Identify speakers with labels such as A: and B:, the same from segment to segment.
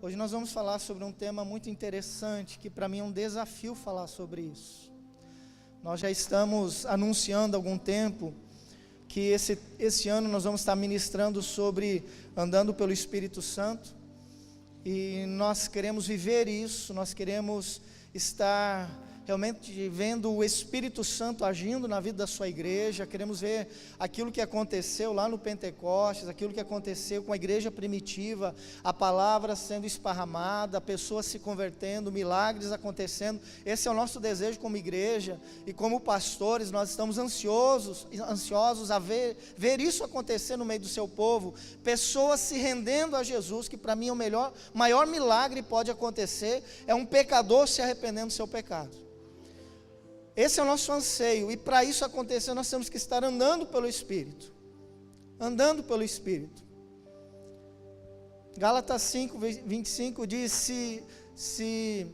A: Hoje nós vamos falar sobre um tema muito interessante, que para mim é um desafio falar sobre isso. Nós já estamos anunciando há algum tempo que esse ano nós vamos estar ministrando sobre andando pelo Espírito Santo, e nós queremos viver isso, nós queremos estar realmente vendo o Espírito Santo agindo na vida da sua igreja. Queremos ver aquilo que aconteceu lá no Pentecostes, aquilo que aconteceu com a igreja primitiva, a palavra sendo esparramada, pessoas se convertendo, milagres acontecendo. Esse é o nosso desejo como igreja, e como pastores nós estamos ansiosos a ver isso acontecer no meio do seu povo, pessoas se rendendo a Jesus, que para mim é o maior milagre pode acontecer, é um pecador se arrependendo do seu pecado. Esse é o nosso anseio, e para isso acontecer nós temos que estar andando pelo Espírito, Gálatas 5:25 diz, se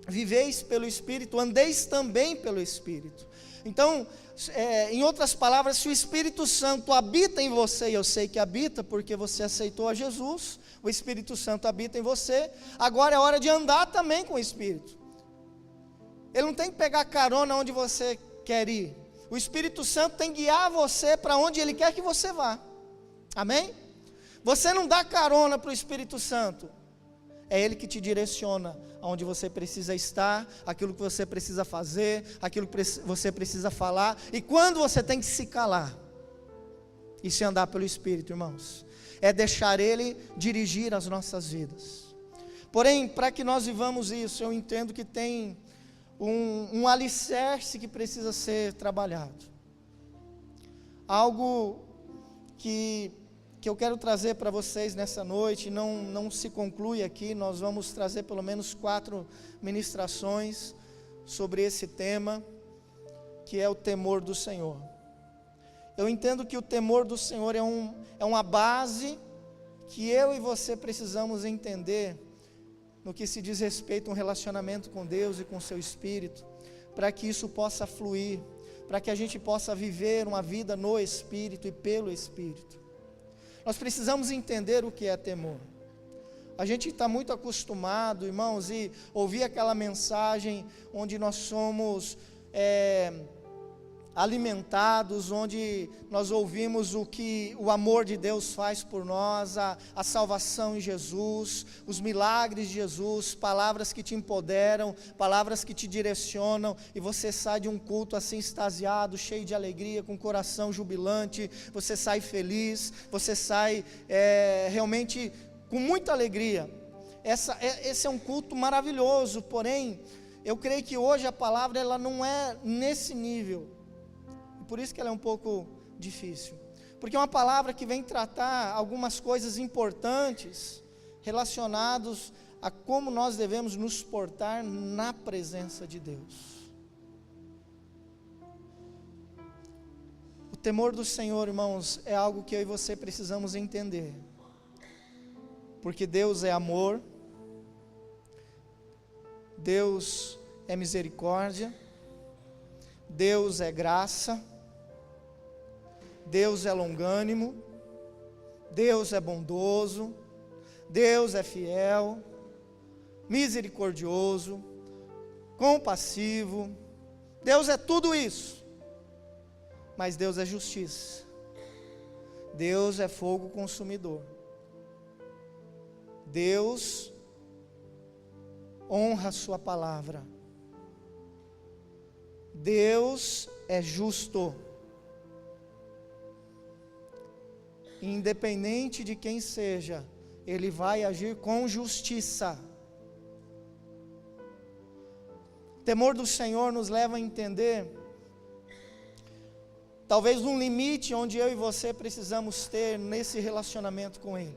A: viveis pelo Espírito, andeis também pelo Espírito. Então, em outras palavras, se o Espírito Santo habita em você, e eu sei que habita porque você aceitou a Jesus, o Espírito Santo habita em você, agora é hora de andar também com o Espírito. Ele não tem que pegar carona onde você quer ir. O Espírito Santo tem que guiar você para onde Ele quer que você vá. Amém? Você não dá carona para o Espírito Santo. É Ele que te direciona aonde você precisa estar, aquilo que você precisa fazer, aquilo que você precisa falar, e quando você tem que se calar. Isso é andar pelo Espírito, irmãos. É deixar Ele dirigir as nossas vidas. Porém, para que nós vivamos isso, eu entendo que tem um alicerce que precisa ser trabalhado. Algo que eu quero trazer para vocês nessa noite, não se conclui aqui, nós vamos trazer pelo menos 4 ministrações sobre esse tema, que é o temor do Senhor. Eu entendo que o temor do Senhor é uma base que eu e você precisamos entender, no que se diz respeito a um relacionamento com Deus e com o seu Espírito, para que isso possa fluir, para que a gente possa viver uma vida no Espírito e pelo Espírito. Nós precisamos entender o que é temor. A gente está muito acostumado, irmãos, e ouvir aquela mensagem onde nós somos alimentados, onde nós ouvimos o que o amor de Deus faz por nós, a salvação em Jesus, os milagres de Jesus, palavras que te empoderam, palavras que te direcionam, e você sai de um culto assim extasiado, cheio de alegria, com o coração jubilante, você sai feliz, você sai realmente com muita alegria. Esse é um culto maravilhoso, porém, eu creio que hoje a palavra ela não é nesse nível. Por isso que ela é um pouco difícil, porque é uma palavra que vem tratar algumas coisas importantes relacionadas a como nós devemos nos portar na presença de Deus. O temor do Senhor, irmãos, é algo que eu e você precisamos entender, porque Deus é amor, Deus é misericórdia, Deus é graça, Deus é longânimo, Deus é bondoso, Deus é fiel, misericordioso, compassivo. Deus é tudo isso, mas Deus é justiça, Deus é fogo consumidor, Deus honra a sua palavra, Deus é justo. Independente de quem seja, Ele vai agir com justiça. O temor do Senhor nos leva a entender, talvez um limite onde eu e você precisamos ter nesse relacionamento com Ele.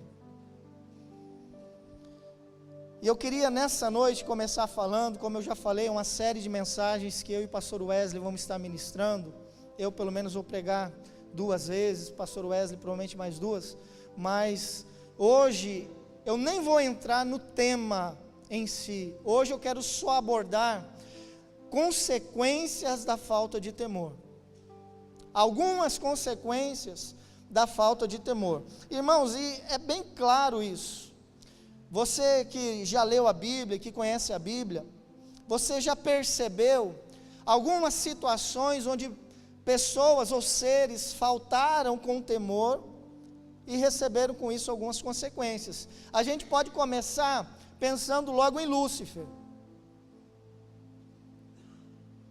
A: E eu queria nessa noite começar falando, como eu já falei, uma série de mensagens que eu e o pastor Wesley vamos estar ministrando. Eu pelo menos vou pregar 2 vezes, pastor Wesley provavelmente mais 2, mas hoje eu nem vou entrar no tema em si. Hoje eu quero só abordar consequências da falta de temor, algumas consequências da falta de temor, irmãos, e é bem claro isso. Você que já leu a Bíblia, que conhece a Bíblia, você já percebeu algumas situações onde pessoas ou seres faltaram com temor e receberam com isso algumas consequências? A gente pode começar pensando logo em Lúcifer,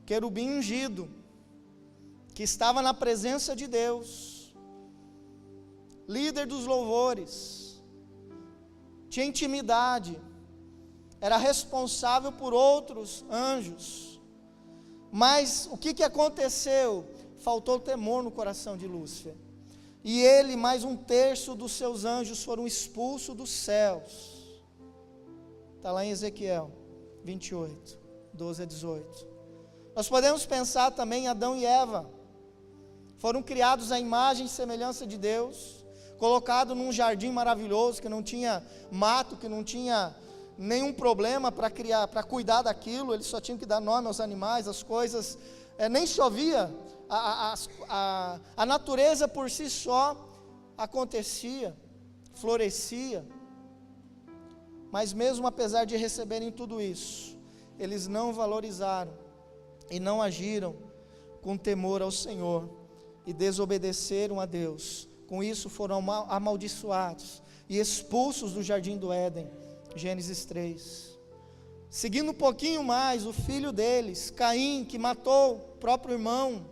A: querubim ungido, que estava na presença de Deus, líder dos louvores, tinha intimidade, era responsável por outros anjos, mas o que aconteceu? Faltou temor no coração de Lúcifer, e ele, mais 1/3 dos seus anjos foram expulsos dos céus. Está lá em Ezequiel 28, 12 a 18. Nós podemos pensar também em Adão e Eva, foram criados à imagem e semelhança de Deus, colocados num jardim maravilhoso, que não tinha mato, que não tinha nenhum problema para criar, para cuidar daquilo, eles só tinham que dar nome aos animais, as coisas, nem chovia, a natureza por si só acontecia, florescia, mas mesmo apesar de receberem tudo isso, eles não valorizaram e não agiram com temor ao Senhor, e desobedeceram a Deus. Com isso foram amaldiçoados e expulsos do jardim do Éden. Gênesis 3. Seguindo um pouquinho mais, o filho deles, Caim, que matou o próprio irmão,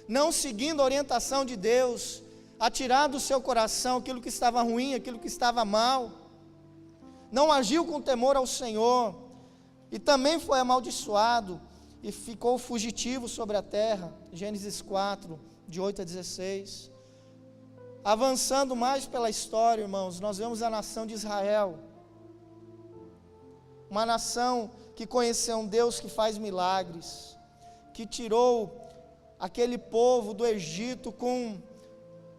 A: não seguindo a orientação de Deus, atirar do seu coração aquilo que estava ruim, aquilo que estava mal, não agiu com temor ao Senhor, e também foi amaldiçoado, e ficou fugitivo sobre a terra. Gênesis 4, de 8 a 16. Avançando mais pela história, irmãos, nós vemos a nação de Israel, uma nação que conheceu um Deus que faz milagres, que tirou aquele povo do Egito com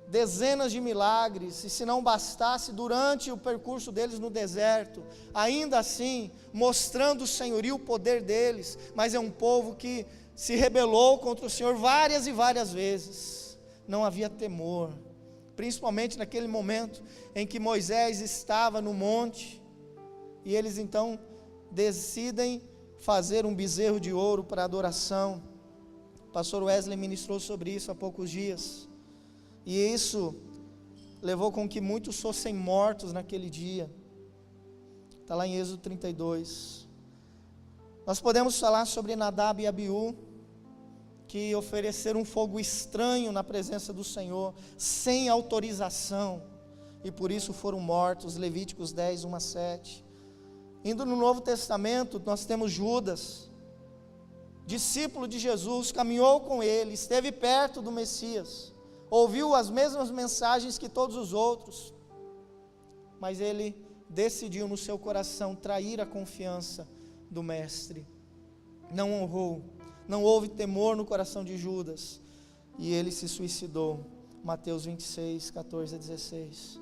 A: dezenas de milagres, e se não bastasse, durante o percurso deles no deserto, ainda assim, mostrando o senhorio, o poder deles, mas é um povo que se rebelou contra o Senhor várias e várias vezes. Não havia temor, principalmente naquele momento em que Moisés estava no monte, e eles então decidem fazer um bezerro de ouro para adoração. O pastor Wesley ministrou sobre isso há poucos dias, e isso levou com que muitos fossem mortos naquele dia. Está lá em Êxodo 32. Nós podemos falar sobre Nadab e Abiú, que ofereceram um fogo estranho na presença do Senhor, sem autorização, e por isso foram mortos. Levíticos 10, 1 a 7. Indo no Novo Testamento, nós temos Judas, discípulo de Jesus, caminhou com ele, esteve perto do Messias, ouviu as mesmas mensagens que todos os outros, mas ele decidiu no seu coração trair a confiança do mestre, não honrou, não houve temor no coração de Judas, e ele se suicidou. Mateus 26, 14 a 16.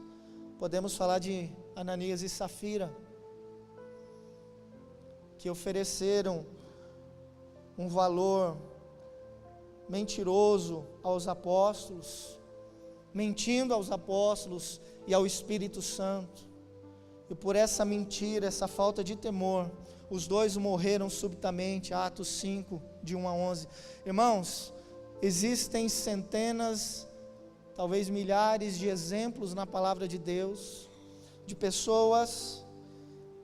A: Podemos falar de Ananias e Safira, que ofereceram um valor mentiroso aos apóstolos, mentindo aos apóstolos e ao Espírito Santo, e por essa mentira, essa falta de temor, os dois morreram subitamente. Atos 5, de 1 a 11. Irmãos, existem centenas, talvez milhares de exemplos na palavra de Deus, de pessoas,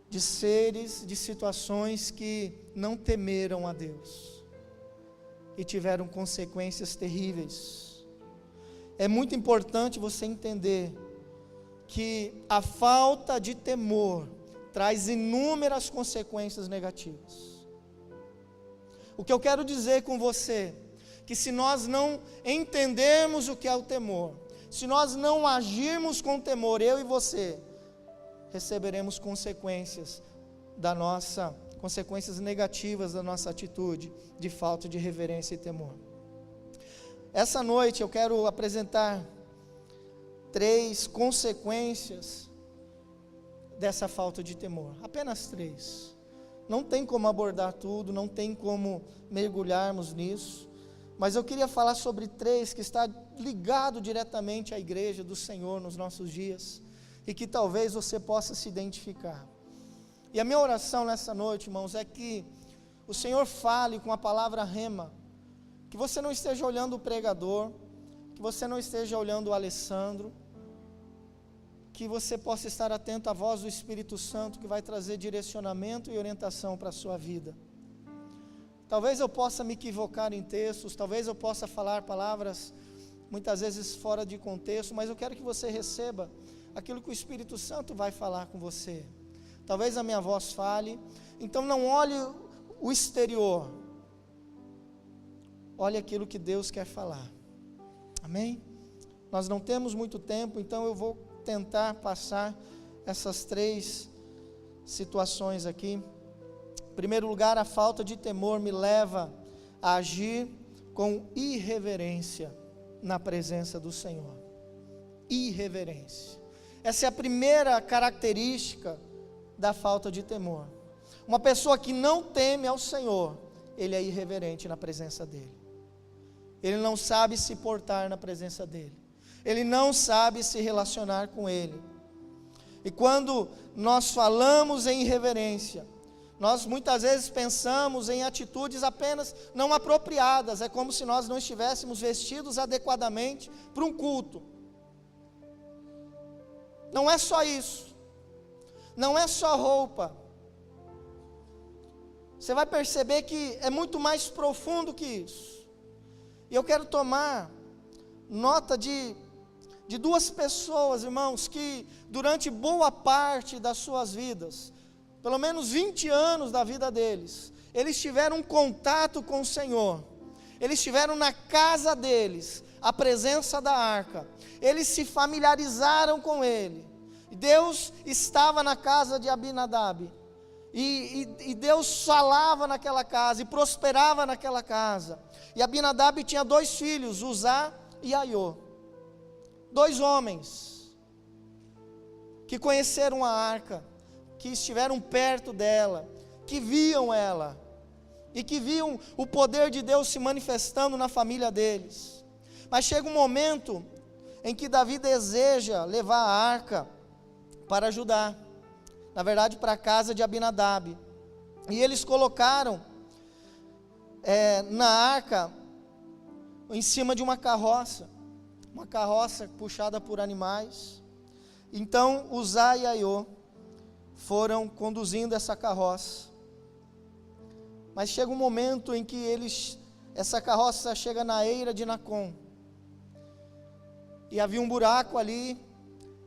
A: de seres, de situações que não temeram a Deus e tiveram consequências terríveis. É muito importante você entender que a falta de temor traz inúmeras consequências negativas. O que eu quero dizer com você, que se nós não entendermos o que é o temor, se nós não agirmos com temor, eu e você, receberemos consequências negativas da nossa atitude de falta de reverência e temor. Essa noite eu quero apresentar 3 consequências dessa falta de temor, apenas 3. Não tem como abordar tudo, não tem como mergulharmos nisso, mas eu queria falar sobre 3 que está ligado diretamente à igreja do Senhor nos nossos dias, e que talvez você possa se identificar. E a minha oração nessa noite, irmãos, é que o Senhor fale com a palavra rema, que você não esteja olhando o pregador, que você não esteja olhando o Alessandro, que você possa estar atento à voz do Espírito Santo, que vai trazer direcionamento e orientação para a sua vida. Talvez eu possa me equivocar em textos, talvez eu possa falar palavras muitas vezes fora de contexto, mas eu quero que você receba aquilo que o Espírito Santo vai falar com você. Talvez a minha voz fale, então não olhe o exterior, olhe aquilo que Deus quer falar. Amém? Nós não temos muito tempo, então eu vou tentar passar essas 3 situações aqui. Em primeiro lugar, a falta de temor me leva a agir com irreverência na presença do Senhor. Irreverência. Essa é a primeira característica da falta de temor. Uma pessoa que não teme ao Senhor, ele é irreverente na presença dele. Ele não sabe se portar na presença dele. Ele não sabe se relacionar com ele. E quando nós falamos em irreverência, nós muitas vezes pensamos em atitudes apenas não apropriadas. É como se nós não estivéssemos vestidos adequadamente para um culto. Não é só isso. Não é só roupa. Você vai perceber que é muito mais profundo que isso. E eu quero tomar nota de 2 pessoas, irmãos, que durante boa parte das suas vidas, pelo menos 20 anos da vida deles, eles tiveram um contato com o Senhor, eles tiveram na casa deles a presença da arca, eles se familiarizaram com ele, Deus estava na casa de Abinadab, e Deus falava naquela casa, e prosperava naquela casa, e Abinadab tinha 2 filhos, Uzá e Aiô, 2 homens, que conheceram a arca, que estiveram perto dela, que viam ela, e que viam o poder de Deus se manifestando na família deles. Mas chega um momento em que Davi deseja levar a arca para Judá, na verdade para a casa de Abinadab, e eles colocaram na arca, em cima de uma carroça puxada por animais. Então Uzá e Aiô foram conduzindo essa carroça, mas chega um momento em que essa carroça chega na eira de Nacon, e havia um buraco ali,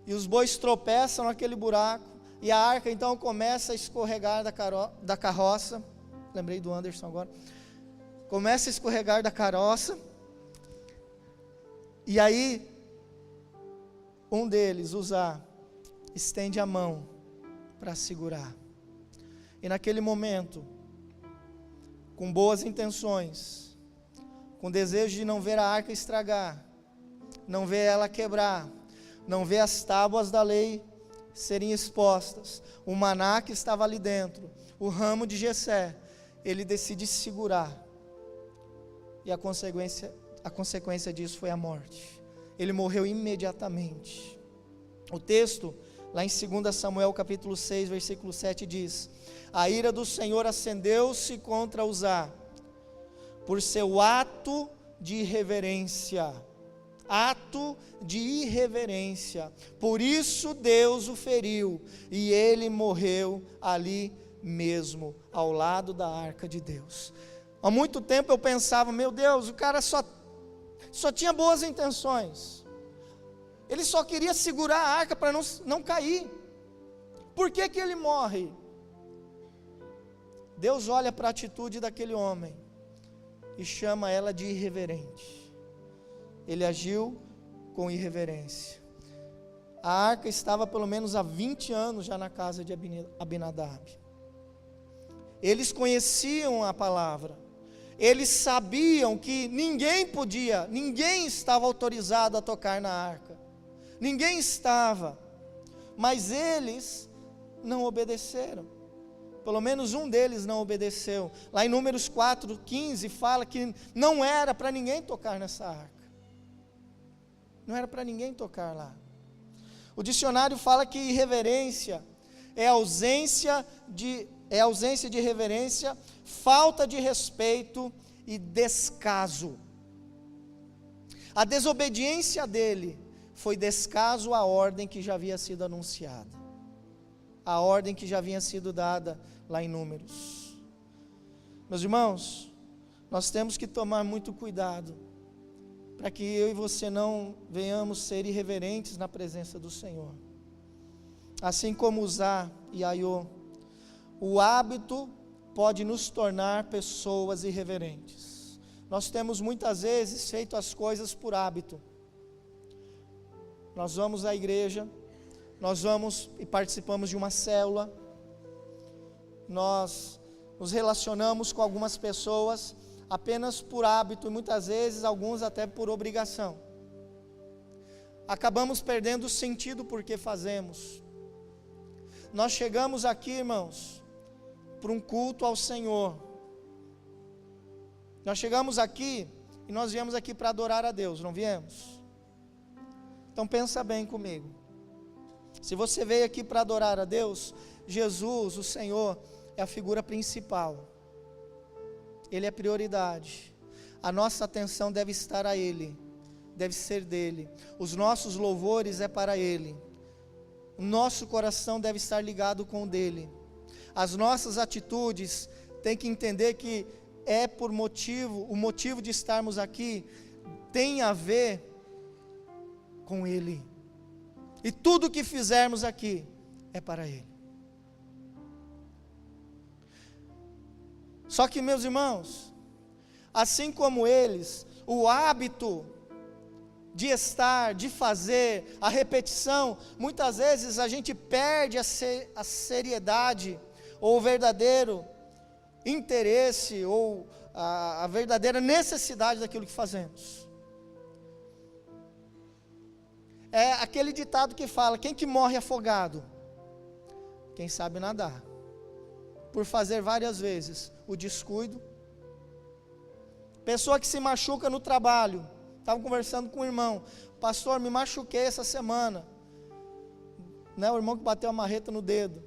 A: e os bois tropeçam naquele buraco, e a arca então começa a escorregar da carroça, lembrei do Anderson agora, começa a escorregar da carroça, e aí um deles, Uzá, estende a mão para segurar, e naquele momento, com boas intenções, com desejo de não ver a arca estragar, não ver ela quebrar, não ver as tábuas da lei serem expostas, o maná que estava ali dentro, o ramo de Jessé, ele decide segurar, e a consequência disso foi a morte. Ele morreu imediatamente. O texto, lá em 2 Samuel capítulo 6, versículo 7 diz: a ira do Senhor acendeu-se contra Uzá, por seu ato de irreverência, por isso Deus o feriu, e ele morreu ali mesmo, ao lado da arca de Deus. Há muito tempo eu pensava, meu Deus, o cara só tinha boas intenções, ele só queria segurar a arca para não cair, por que ele morre? Deus olha para a atitude daquele homem, e chama ela de irreverente. Ele agiu com irreverência. A arca estava pelo menos há 20 anos já na casa de Abinadab. Eles conheciam a palavra, eles sabiam que ninguém estava autorizado a tocar na arca, ninguém estava, mas eles não obedeceram, pelo menos um deles não obedeceu. Lá em Números 4:15 fala que não era para ninguém tocar nessa arca, não era para ninguém tocar lá. O dicionário fala que irreverência é ausência de reverência, falta de respeito e descaso. A desobediência dele foi descaso à ordem que já havia sido anunciada, a ordem que já havia sido dada lá em Números. Meus irmãos, nós temos que tomar muito cuidado, para que eu e você não venhamos ser irreverentes na presença do Senhor. Assim como Uzá e Aiô, o hábito pode nos tornar pessoas irreverentes. Nós temos muitas vezes feito as coisas por hábito. Nós vamos à igreja, nós vamos e participamos de uma célula, nós nos relacionamos com algumas pessoas apenas por hábito, e muitas vezes alguns até por obrigação. Acabamos perdendo o sentido porque fazemos. Nós chegamos aqui, irmãos, para um culto ao Senhor. Nós chegamos aqui e nós viemos aqui para adorar a Deus, não viemos? Então pensa bem comigo. Se você veio aqui para adorar a Deus, Jesus, o Senhor, é a figura principal. Ele é prioridade. A nossa atenção deve estar a Ele, deve ser dele. Os nossos louvores é para Ele. O nosso coração deve estar ligado com o dele. As nossas atitudes têm que entender que o motivo de estarmos aqui tem a ver com Ele. E tudo que fizermos aqui é para Ele. Só que, meus irmãos, assim como eles, o hábito de estar, de fazer, a repetição, muitas vezes a gente perde a seriedade, ou o verdadeiro interesse, ou a verdadeira necessidade daquilo que fazemos. É aquele ditado que fala: quem que morre afogado? Quem sabe nadar. Por fazer várias vezes o descuido. Pessoa que se machuca no trabalho. Estava conversando com um irmão: pastor, me machuquei essa semana. O irmão que bateu a marreta no dedo.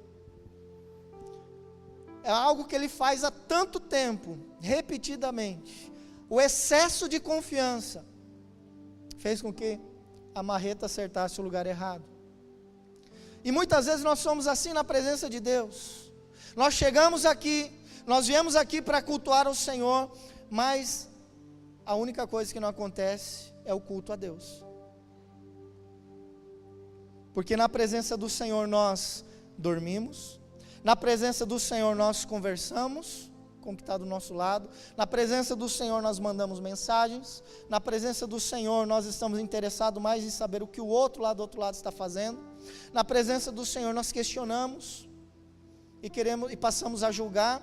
A: É algo que ele faz há tanto tempo, repetidamente. O excesso de confiança fez com que a marreta acertasse o lugar errado. E muitas vezes nós somos assim na presença de Deus. Nós chegamos aqui, nós viemos aqui para cultuar o Senhor, mas a única coisa que não acontece é o culto a Deus. Porque na presença do Senhor nós dormimos, na presença do Senhor nós conversamos com o que está do nosso lado, na presença do Senhor nós mandamos mensagens, na presença do Senhor nós estamos interessados mais em saber o que o outro lá do outro lado está fazendo, na presença do Senhor nós questionamos, e passamos a julgar.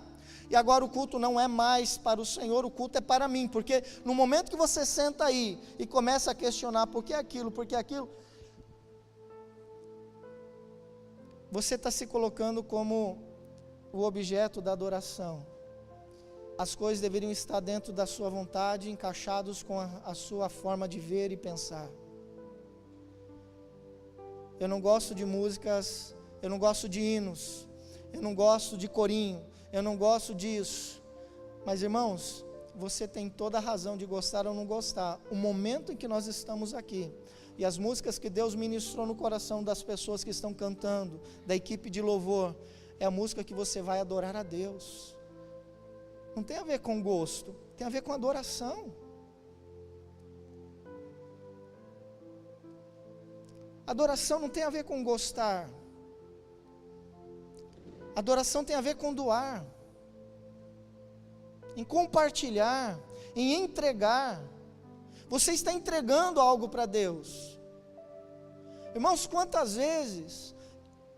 A: E agora o culto não é mais para o Senhor, o culto é para mim, porque no momento que você senta aí e começa a questionar por que aquilo, você está se colocando como o objeto da adoração. As coisas deveriam estar dentro da sua vontade, encaixados com a sua forma de ver e pensar. Eu não gosto de músicas, eu não gosto de hinos, eu não gosto de corinho, eu não gosto disso. Mas, irmãos, você tem toda a razão de gostar ou não gostar. O momento em que nós estamos aqui, e as músicas que Deus ministrou no coração das pessoas que estão cantando, da equipe de louvor, é a música que você vai adorar a Deus. Não tem a ver com gosto, tem a ver com adoração. Adoração não tem a ver com gostar. Adoração tem a ver com doar, em compartilhar, em entregar. Você está entregando algo para Deus. Irmãos, quantas vezes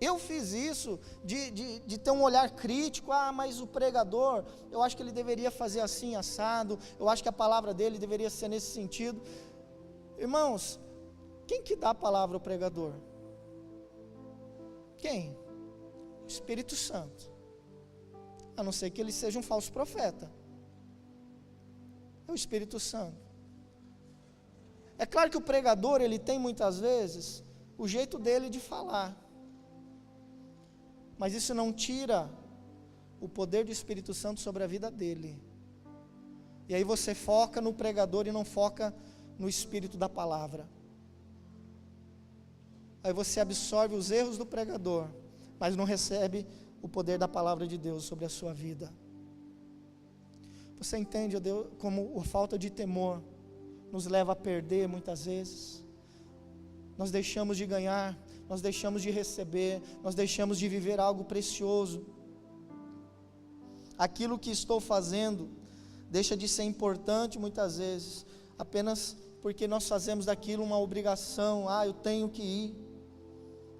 A: eu fiz isso, de ter um olhar crítico: mas o pregador, eu acho que ele deveria fazer assim, assado, eu acho que a palavra dele deveria ser nesse sentido. Irmãos, quem que dá a palavra ao pregador? Quem? O Espírito Santo. A não ser que ele seja um falso profeta. É o Espírito Santo. É claro que o pregador, ele tem muitas vezes o jeito dele de falar. Mas isso não tira o poder do Espírito Santo sobre a vida dele. E aí você foca no pregador e não foca no espírito da palavra. Aí você absorve os erros do pregador, mas não recebe o poder da palavra de Deus sobre a sua vida. Você entende, Deus, como a falta de temor nos leva a perder muitas vezes? Nós deixamos de ganhar, nós deixamos de receber, nós deixamos de viver algo precioso. Aquilo que estou fazendo deixa de ser importante muitas vezes, apenas porque nós fazemos daquilo uma obrigação. Eu tenho que ir.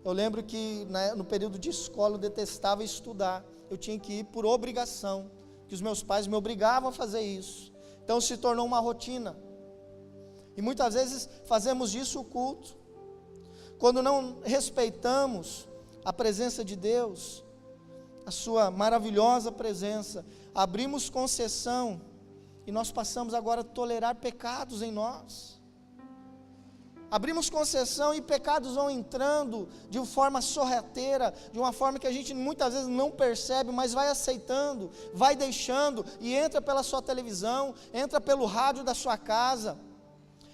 A: Eu lembro que no período de escola eu detestava estudar, eu tinha que ir por obrigação, que os meus pais me obrigavam a fazer isso. Então se tornou uma rotina, e muitas vezes fazemos disso o culto. Quando não respeitamos a presença de Deus, a sua maravilhosa presença, abrimos concessão, e nós passamos agora a tolerar pecados em nós. Abrimos concessão e pecados vão entrando de uma forma sorrateira, de uma forma que a gente muitas vezes não percebe, mas vai aceitando, vai deixando, e entra pela sua televisão, entra pelo rádio da sua casa,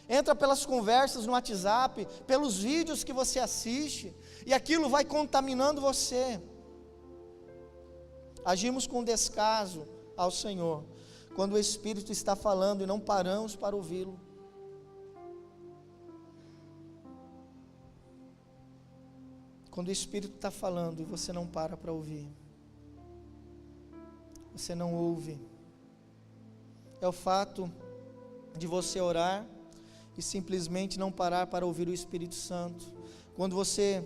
A: entra pelas conversas no WhatsApp, pelos vídeos que você assiste, e aquilo vai contaminando você. Agimos com descaso ao Senhor, quando o Espírito está falando e não paramos para ouvi-lo. Quando o Espírito está falando e você não para ouvir, você não ouve. É o fato de você orar e simplesmente não parar para ouvir o Espírito Santo. Quando você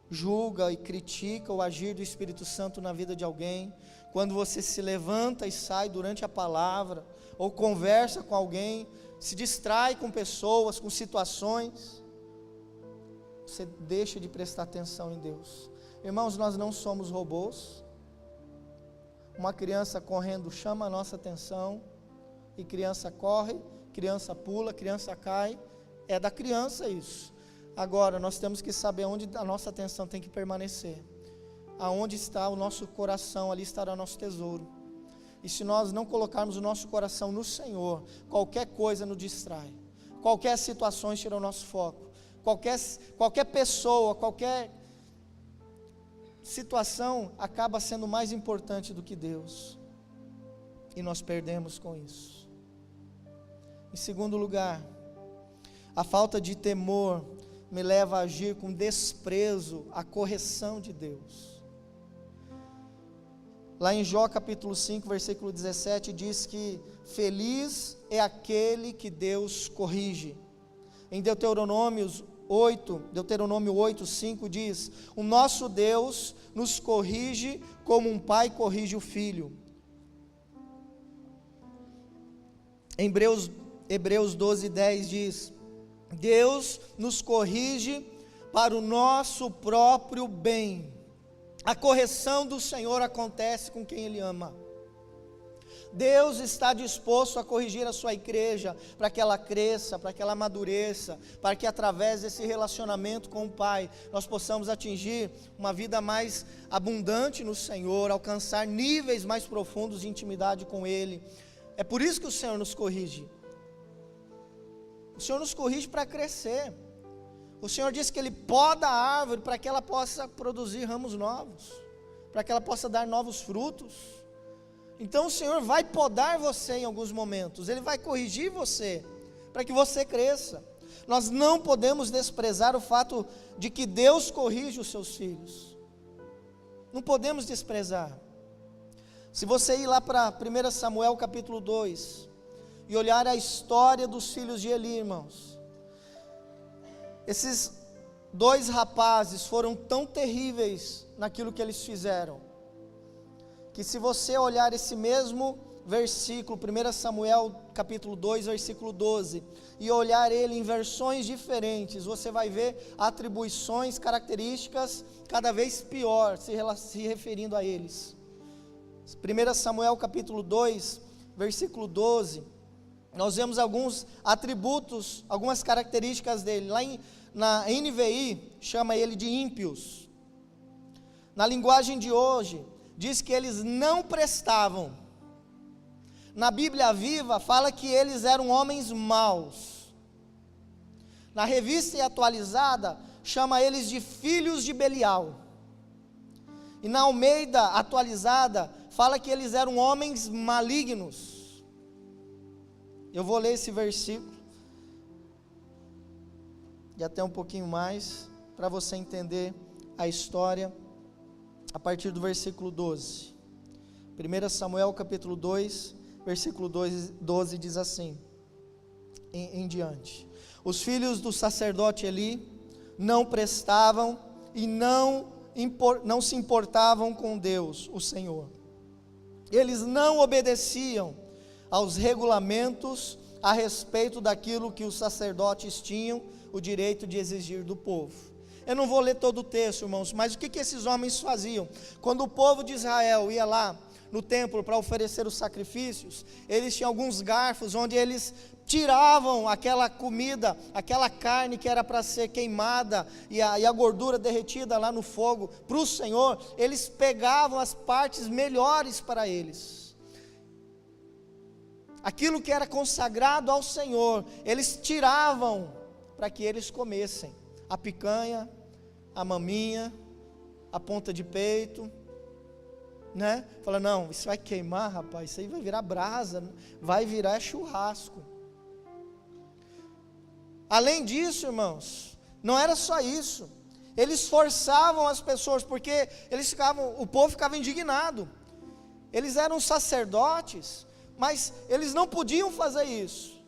A: julga e critica o agir do Espírito Santo na vida de alguém, quando você se levanta e sai durante a palavra, ou conversa com alguém, se distrai com pessoas, com situações, você deixa de prestar atenção em Deus. Irmãos, nós não somos robôs. Uma criança correndo chama a nossa atenção, e criança corre, criança pula, criança cai, é da criança isso. Agora, nós temos que saber onde a nossa atenção tem que permanecer. Aonde está o nosso coração, ali estará o nosso tesouro. E se nós não colocarmos o nosso coração no Senhor, qualquer coisa nos distrai, qualquer situação tira o nosso foco, qualquer pessoa, qualquer situação acaba sendo mais importante do que Deus, e nós perdemos com isso. Em segundo lugar, a falta de temor me leva a agir com desprezo à correção de Deus. Lá em Jó capítulo 5, versículo 17, diz que feliz é aquele que Deus corrige. Em Deuteronômio 8, 5 diz: o nosso Deus nos corrige como um pai corrige o filho. Em Hebreus 12, 10 diz: Deus nos corrige para o nosso próprio bem. A correção do Senhor acontece com quem Ele ama. Deus está disposto a corrigir a sua igreja, para que ela cresça, para que ela amadureça, para que através desse relacionamento com o Pai, nós possamos atingir uma vida mais abundante no Senhor, alcançar níveis mais profundos de intimidade com Ele. É por isso que o Senhor nos corrige. O Senhor nos corrige para crescer. O Senhor disse que Ele poda a árvore para que ela possa produzir ramos novos, para que ela possa dar novos frutos. Então o Senhor vai podar você em alguns momentos, Ele vai corrigir você, para que você cresça. Nós não podemos desprezar o fato de que Deus corrige os seus filhos, não podemos desprezar. Se você ir lá para 1 Samuel capítulo 2, e olhar a história dos filhos de Eli, irmãos, esses dois rapazes foram tão terríveis naquilo que eles fizeram, que se você olhar esse mesmo versículo, 1 Samuel capítulo 2, versículo 12, e olhar ele em versões diferentes, você vai ver atribuições, características cada vez pior, se referindo a eles. 1 Samuel capítulo 2, versículo 12, nós vemos alguns atributos, algumas características dele. Lá na NVI, chama ele de ímpios. Na linguagem de hoje, diz que eles não prestavam. Na Bíblia Viva, fala que eles eram homens maus. Na Revista e Atualizada, chama eles de filhos de Belial. E na Almeida Atualizada, fala que eles eram homens malignos. Eu vou ler esse versículo, e até um pouquinho mais, para você entender a história, a partir do versículo 12. 1 Samuel capítulo 2, versículo 12 diz assim, em diante: os filhos do sacerdote Eli não prestavam e não se importavam com Deus, o Senhor. Eles não obedeciam aos regulamentos a respeito daquilo que os sacerdotes tinham o direito de exigir do povo. Eu não vou ler todo o texto, irmãos, mas o que esses homens faziam? Quando o povo de Israel ia lá no templo para oferecer os sacrifícios, eles tinham alguns garfos onde eles tiravam aquela comida, aquela carne que era para ser queimada e a gordura derretida lá no fogo para o Senhor. Eles pegavam as partes melhores para eles, aquilo que era consagrado ao Senhor, eles tiravam para que eles comessem a picanha, a maminha, a ponta de peito, né? Fala, não, isso vai queimar, rapaz, isso aí vai virar brasa, vai virar churrasco. Além disso, irmãos, não era só isso, eles forçavam as pessoas, porque o povo ficava indignado. Eles eram sacerdotes, mas eles não podiam fazer isso,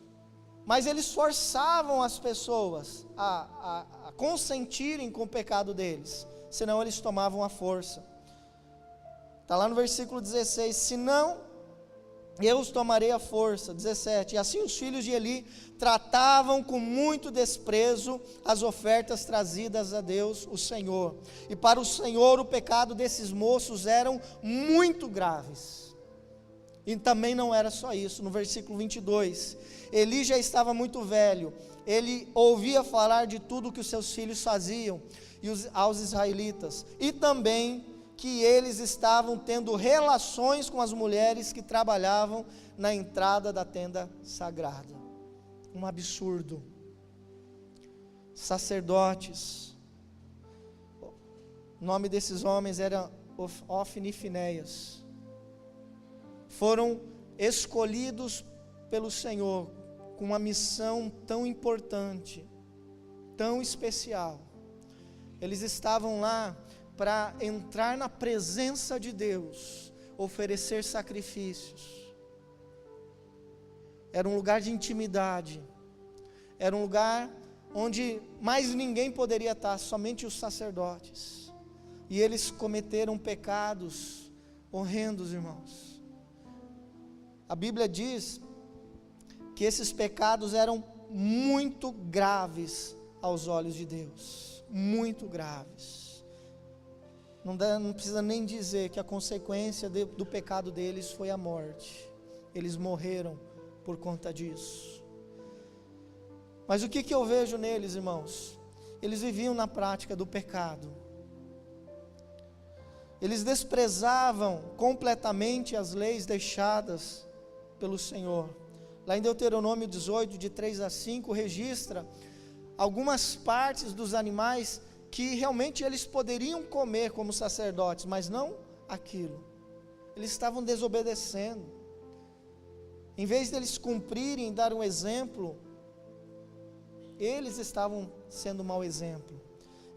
A: mas eles forçavam as pessoas a consentirem com o pecado deles, senão eles tomavam a força. Está lá no versículo 16, senão eu os tomarei a força. 17, e assim os filhos de Eli tratavam com muito desprezo as ofertas trazidas a Deus, o Senhor, e para o Senhor o pecado desses moços eram muito graves. E também não era só isso, no versículo 22, Eli já estava muito velho, ele ouvia falar de tudo que os seus filhos faziam aos israelitas, e também que eles estavam tendo relações com as mulheres que trabalhavam na entrada da tenda sagrada. Um absurdo. Sacerdotes, o nome desses homens era Ofni e Finéias, foram escolhidos pelo Senhor com uma missão tão importante, tão especial. Eles estavam lá para entrar na presença de Deus, oferecer sacrifícios. Era um lugar de intimidade, era um lugar onde mais ninguém poderia estar, somente os sacerdotes. E eles cometeram pecados horrendos, irmãos. A Bíblia diz que esses pecados eram muito graves aos olhos de Deus, muito graves. Não precisa nem dizer que a consequência do pecado deles foi a morte. Eles morreram por conta disso. Mas o que eu vejo neles, irmãos? Eles viviam na prática do pecado. Eles desprezavam completamente as leis deixadas pelo Senhor. Lá em Deuteronômio 18, de 3 a 5, registra algumas partes dos animais que realmente eles poderiam comer como sacerdotes, mas não aquilo. Eles estavam desobedecendo. Em vez deles cumprirem e dar um exemplo, eles estavam sendo mau exemplo.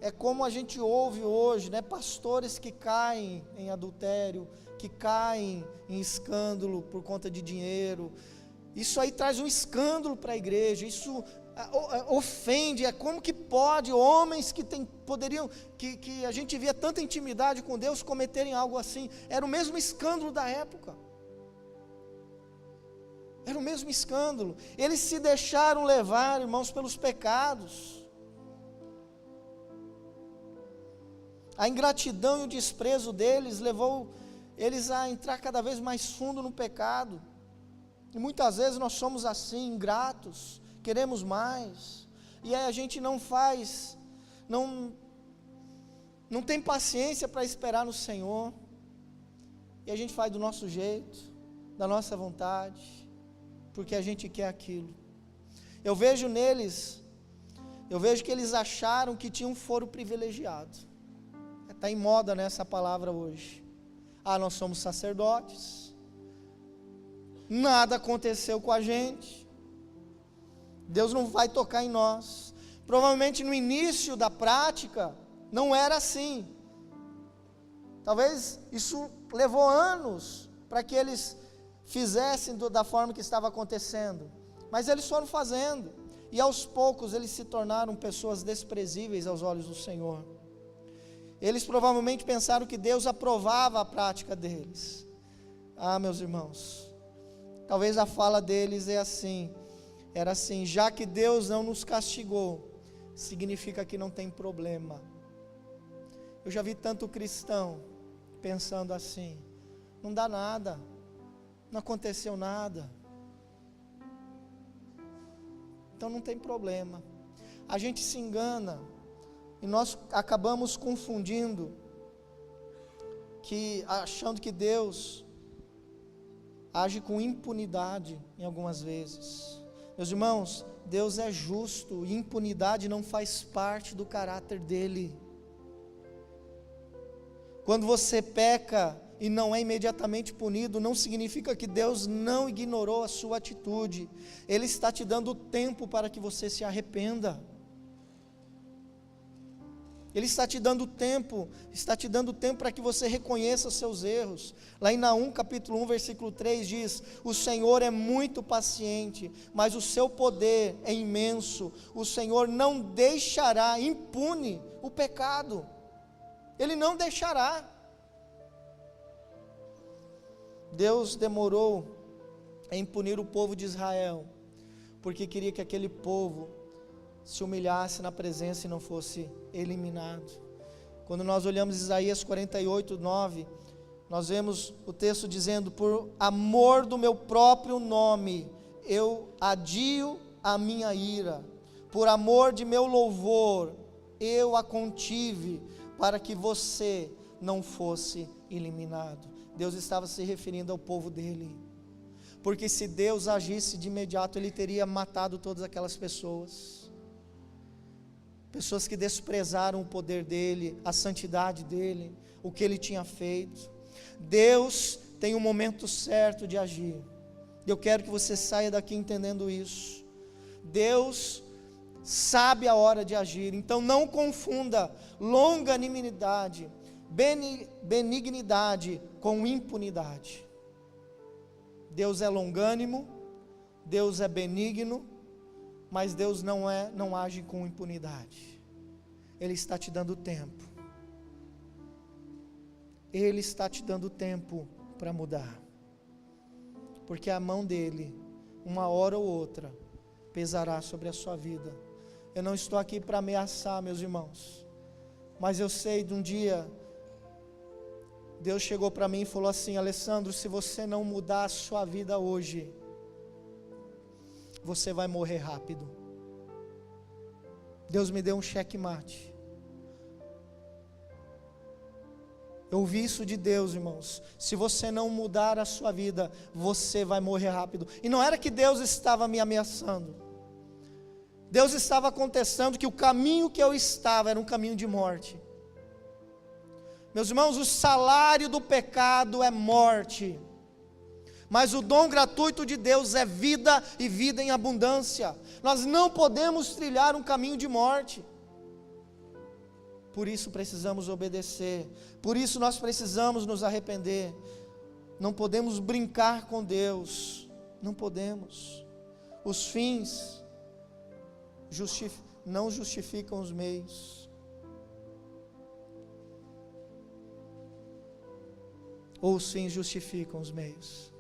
A: É como a gente ouve hoje, né, pastores que caem em adultério, que caem em escândalo por conta de dinheiro. Isso aí traz um escândalo para a igreja, isso ofende. É como que pode homens que poderiam, que a gente via tanta intimidade com Deus, cometerem algo assim? Era o mesmo escândalo da época, era o mesmo escândalo. Eles se deixaram levar, irmãos, pelos pecados. A ingratidão e o desprezo deles levou eles a entrar cada vez mais fundo no pecado. E muitas vezes nós somos assim, ingratos, queremos mais, e aí a gente não tem paciência para esperar no Senhor, e a gente faz do nosso jeito, da nossa vontade, porque a gente quer aquilo. Eu vejo que eles acharam que tinham um foro privilegiado. Está em moda nessa palavra hoje. Nós somos sacerdotes, nada aconteceu com a gente, Deus não vai tocar em nós. Provavelmente no início da prática não era assim. Talvez isso levou anos para que eles fizessem da forma que estava acontecendo, mas eles foram fazendo, e aos poucos eles se tornaram pessoas desprezíveis aos olhos do Senhor. Eles provavelmente pensaram que Deus aprovava a prática deles. Meus irmãos, talvez a fala deles era assim: já que Deus não nos castigou, significa que não tem problema. Eu já vi tanto cristão pensando assim: não dá nada, não aconteceu nada, então não tem problema. A gente se engana, e nós acabamos confundindo, achando que Deus age com impunidade em algumas vezes. Meus irmãos, Deus é justo, e impunidade não faz parte do caráter dele. Quando você peca e não é imediatamente punido, não significa que Deus não ignorou a sua atitude. Ele está te dando tempo para que você se arrependa. Ele está te dando tempo para que você reconheça os seus erros. Lá em Naum capítulo 1 versículo 3 diz: o Senhor é muito paciente, mas o seu poder é imenso. O Senhor não deixará impune o pecado. Ele não deixará. Deus demorou em punir o povo de Israel, porque queria que aquele povo se humilhasse na presença e não fosse eliminado. Quando nós olhamos Isaías 48, 9, nós vemos o texto dizendo: por amor do meu próprio nome, eu adio a minha ira, por amor de meu louvor, eu a contive, para que você não fosse eliminado. Deus estava se referindo ao povo dele, porque se Deus agisse de imediato, ele teria matado todas aquelas pessoas que desprezaram o poder dele, a santidade dele, o que ele tinha feito. Deus tem um momento certo de agir. Eu quero que você saia daqui entendendo isso. Deus sabe a hora de agir. Então não confunda longanimidade, benignidade com impunidade. Deus é longânimo, Deus é benigno, mas Deus não age com impunidade. Ele está te dando tempo. Ele está te dando tempo para mudar, porque a mão dele, uma hora ou outra, pesará sobre a sua vida. Eu não estou aqui para ameaçar, meus irmãos, mas eu sei de um dia, Deus chegou para mim e falou assim: Alessandro, se você não mudar a sua vida hoje, você vai morrer rápido. Deus me deu um checkmate. Eu ouvi isso de Deus, irmãos: se você não mudar a sua vida, você vai morrer rápido. E não era que Deus estava me ameaçando, Deus estava contestando que o caminho que eu estava era um caminho de morte. Meus irmãos, o salário do pecado é morte, mas o dom gratuito de Deus é vida, e vida em abundância. Nós não podemos trilhar um caminho de morte. Por isso precisamos obedecer, por isso nós precisamos nos arrepender. Não podemos brincar com Deus, não podemos. Os fins não justificam os meios. Ou os fins justificam os meios.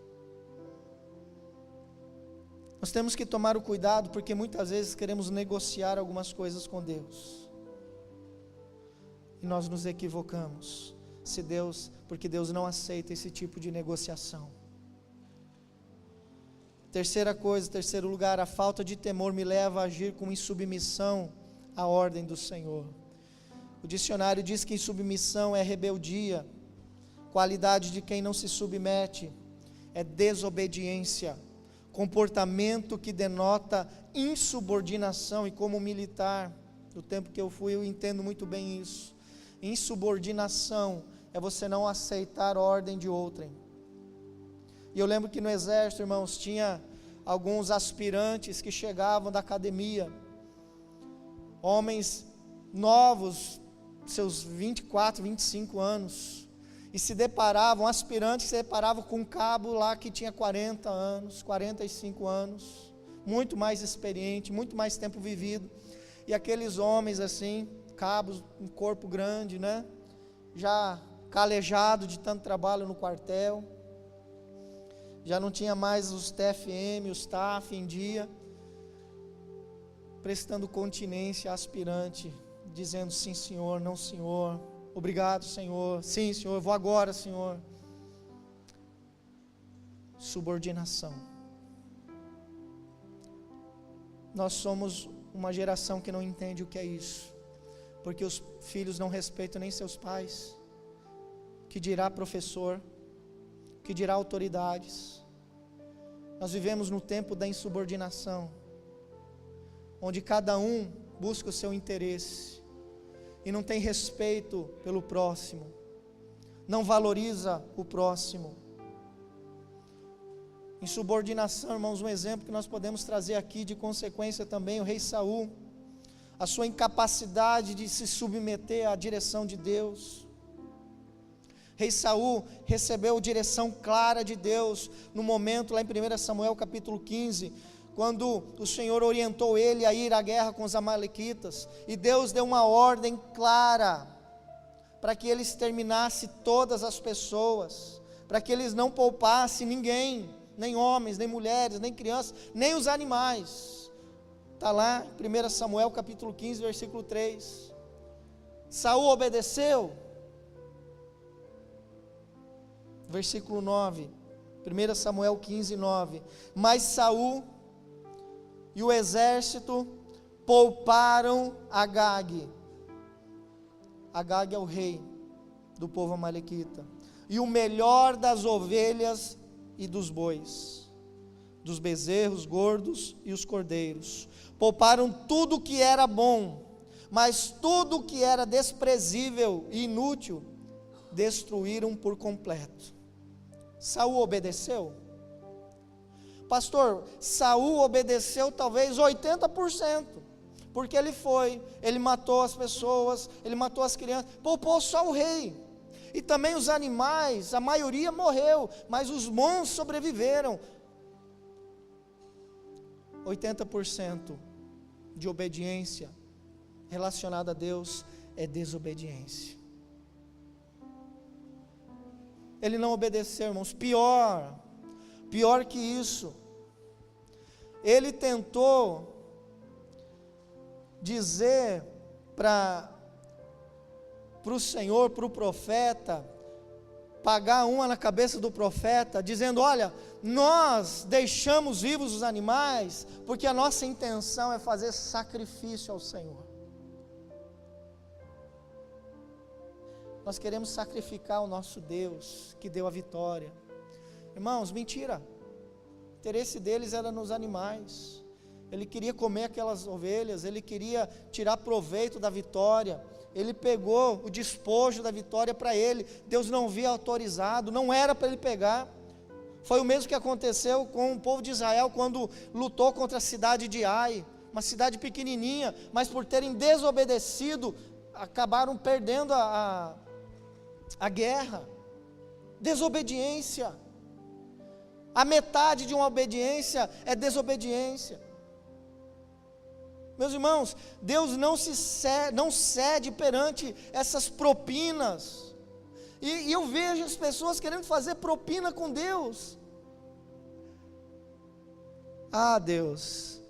A: Nós temos que tomar o cuidado, porque muitas vezes queremos negociar algumas coisas com Deus, e nós nos equivocamos, porque Deus não aceita esse tipo de negociação. Terceiro lugar, a falta de temor me leva a agir com insubmissão à ordem do Senhor. O dicionário diz que insubmissão é rebeldia, qualidade de quem não se submete, é desobediência, comportamento que denota insubordinação. E como militar, no tempo que eu fui, eu entendo muito bem isso. Insubordinação é você não aceitar a ordem de outrem. E eu lembro que no exército, irmãos, tinha alguns aspirantes que chegavam da academia, homens novos, seus 24, 25 anos, e se deparavam, aspirantes se deparavam com um cabo lá que tinha 40 anos, 45 anos, muito mais experiente, muito mais tempo vivido, e aqueles homens assim, cabos, um corpo grande, né, já calejado de tanto trabalho no quartel, já não tinha mais os TFM, os TAF em dia, prestando continência a aspirante, dizendo sim senhor, não senhor, obrigado senhor, sim senhor, eu vou agora senhor. Subordinação. Nós somos uma geração que não entende o que é isso, porque os filhos não respeitam nem seus pais, que dirá professor, que dirá autoridades. Nós vivemos no tempo da insubordinação, onde cada um busca o seu interesse, e não tem respeito pelo próximo, não valoriza o próximo. Insubordinação, irmãos, um exemplo que nós podemos trazer aqui de consequência também, o rei Saul, a sua incapacidade de se submeter à direção de Deus. Rei Saul recebeu direção clara de Deus, no momento lá em 1 Samuel capítulo 15, quando o Senhor orientou ele a ir à guerra com os amalequitas, e Deus deu uma ordem clara, para que ele exterminasse todas as pessoas, para que eles não poupassem ninguém, nem homens, nem mulheres, nem crianças, nem os animais. Está lá em 1 Samuel capítulo 15, versículo 3, Saul obedeceu. Versículo 9, 1 Samuel 15, 9, mas Saul e o exército pouparam Agag. Agag é o rei do povo amalequita, e o melhor das ovelhas e dos bois, dos bezerros gordos e os cordeiros. Pouparam tudo que era bom, mas tudo que era desprezível e inútil destruíram por completo. Saul obedeceu? Pastor, Saul obedeceu talvez 80%, porque ele matou as pessoas, ele matou as crianças, poupou só o rei, e também os animais, a maioria morreu, mas os bons sobreviveram. 80% de obediência relacionada a Deus é desobediência. Ele não obedeceu, irmãos. Pior que isso, ele tentou dizer para o Senhor, para o profeta, pagar uma na cabeça do profeta, dizendo: olha, nós deixamos vivos os animais, porque a nossa intenção é fazer sacrifício ao Senhor. Nós queremos sacrificar o nosso Deus, que deu a vitória. Irmãos, mentira. O interesse deles era nos animais. Ele queria comer aquelas ovelhas, ele queria tirar proveito da vitória. Ele pegou o despojo da vitória para ele. Deus não havia autorizado, não era para ele pegar. Foi o mesmo que aconteceu com o povo de Israel, quando lutou contra a cidade de Ai, uma cidade pequenininha, mas por terem desobedecido, acabaram perdendo a guerra. Desobediência. A metade de uma obediência é desobediência. Meus irmãos, Deus não cede perante essas propinas. E eu vejo as pessoas querendo fazer propina com Deus. Ah, Deus,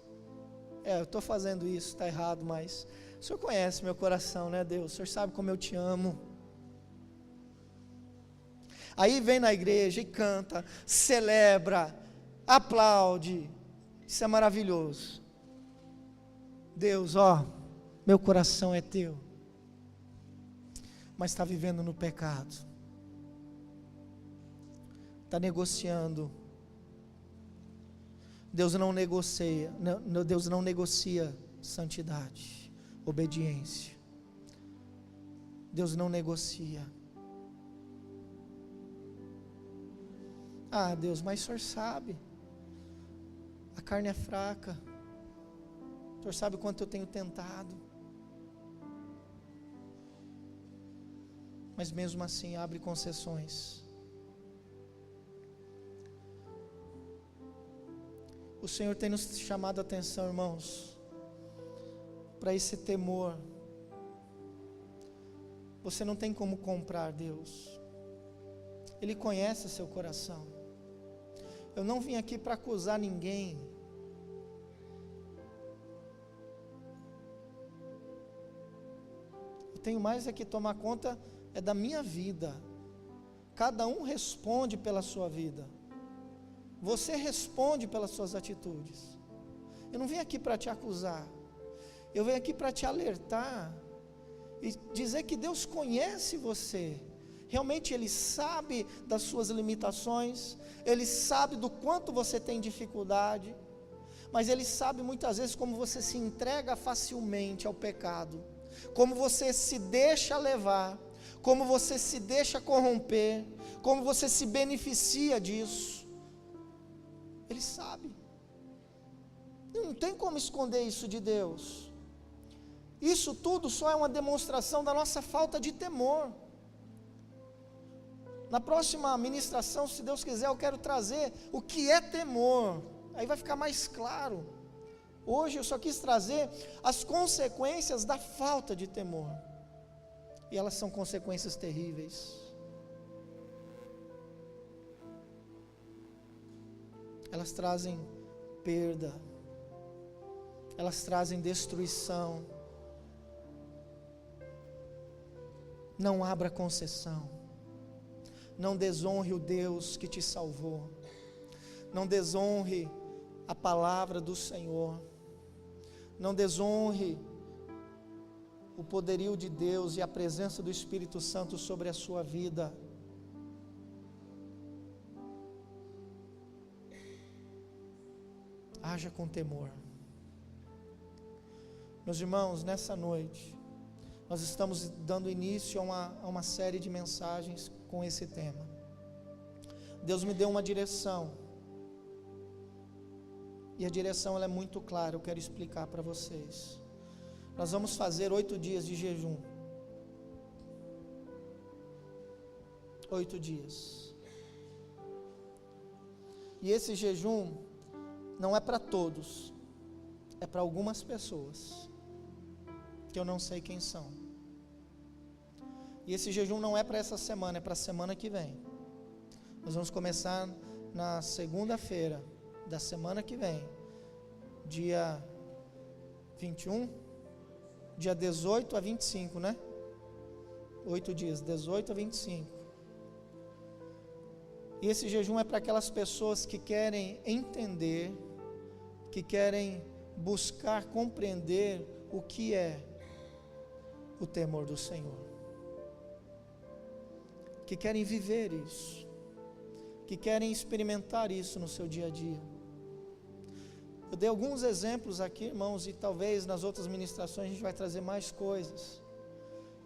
A: eu estou fazendo isso, está errado, mas o Senhor conhece meu coração, né, Deus? O Senhor sabe como eu te amo. Aí vem na igreja e canta, celebra, aplaude, isso é maravilhoso. Deus, meu coração é teu, mas está vivendo no pecado, está negociando. Deus não negocia santidade, obediência. Deus não negocia. Deus, mas o Senhor sabe, a carne é fraca, o Senhor sabe o quanto eu tenho tentado, mas mesmo assim abre concessões. O Senhor tem nos chamado a atenção, irmãos, para esse temor. Você não tem como comprar Deus, Ele conhece seu coração. Eu não vim aqui para acusar ninguém, eu tenho mais que tomar conta da minha vida. Cada um responde pela sua vida, você responde pelas suas atitudes. Eu não vim aqui para te acusar, eu venho aqui para te alertar e dizer que Deus conhece você. Realmente Ele sabe das suas limitações, Ele sabe do quanto você tem dificuldade, mas Ele sabe muitas vezes como você se entrega facilmente ao pecado, como você se deixa levar, como você se deixa corromper, como você se beneficia disso. Ele sabe, não tem como esconder isso de Deus. Isso tudo só é uma demonstração da nossa falta de temor. Na próxima ministração, se Deus quiser, eu quero trazer o que é temor, aí vai ficar mais claro. Hoje eu só quis trazer as consequências da falta de temor, e elas são consequências terríveis. Elas trazem perda, elas trazem destruição. Não abra concessão, não desonre o Deus que te salvou, não desonre a palavra do Senhor, não desonre o poderio de Deus e a presença do Espírito Santo sobre a sua vida. Haja com temor. Meus irmãos, nessa noite nós estamos dando início a uma série de mensagens com esse tema. Deus me deu uma direção, e a direção ela é muito clara, eu quero explicar para vocês. Nós vamos fazer 8 dias de jejum. 8 dias. E esse jejum não é para todos, é para algumas pessoas, que eu não sei quem são. E esse jejum não é para essa semana, é para a semana que vem. Nós vamos começar na segunda-feira da semana que vem, dia 21, dia 18 a 25, né? 8 dias, 18 a 25. E esse jejum é para aquelas pessoas que querem entender, que querem buscar compreender o que é o temor do Senhor, que querem viver isso, que querem experimentar isso no seu dia a dia. Eu dei alguns exemplos aqui, irmãos, e talvez nas outras ministrações a gente vai trazer mais coisas.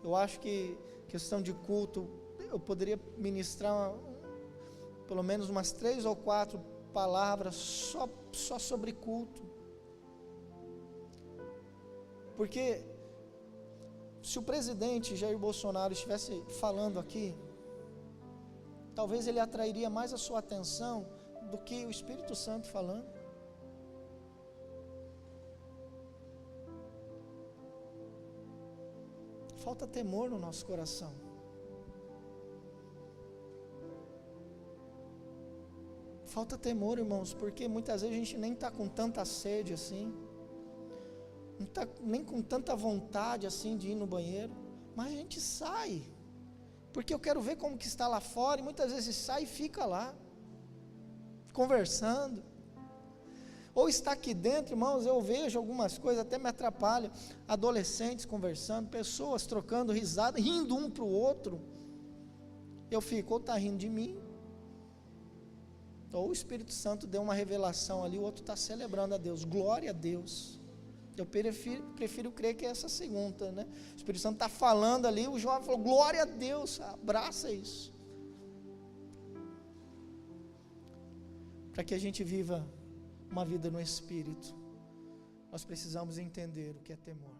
A: Eu acho que questão de culto, eu poderia ministrar pelo menos umas 3 ou 4 palavras só sobre culto. Porque se o presidente Jair Bolsonaro estivesse falando aqui, talvez ele atrairia mais a sua atenção do que o Espírito Santo falando. Falta temor no nosso coração. Falta temor, irmãos, porque muitas vezes a gente nem está com tanta sede assim, não está nem com tanta vontade assim de ir no banheiro, mas a gente sai, porque eu quero ver como que está lá fora, e muitas vezes sai e fica lá. conversando. Ou está aqui dentro, irmãos, eu vejo algumas coisas, até me atrapalham, adolescentes conversando, pessoas trocando risada, rindo um para o outro, eu fico, ou está rindo de mim, ou o Espírito Santo deu uma revelação ali, o outro está celebrando a Deus, glória a Deus. Eu prefiro crer que é essa segunda, né? O Espírito Santo está falando ali, o jovem falou, glória a Deus, abraça isso. Para que a gente viva uma vida no Espírito, nós precisamos entender o que é temor.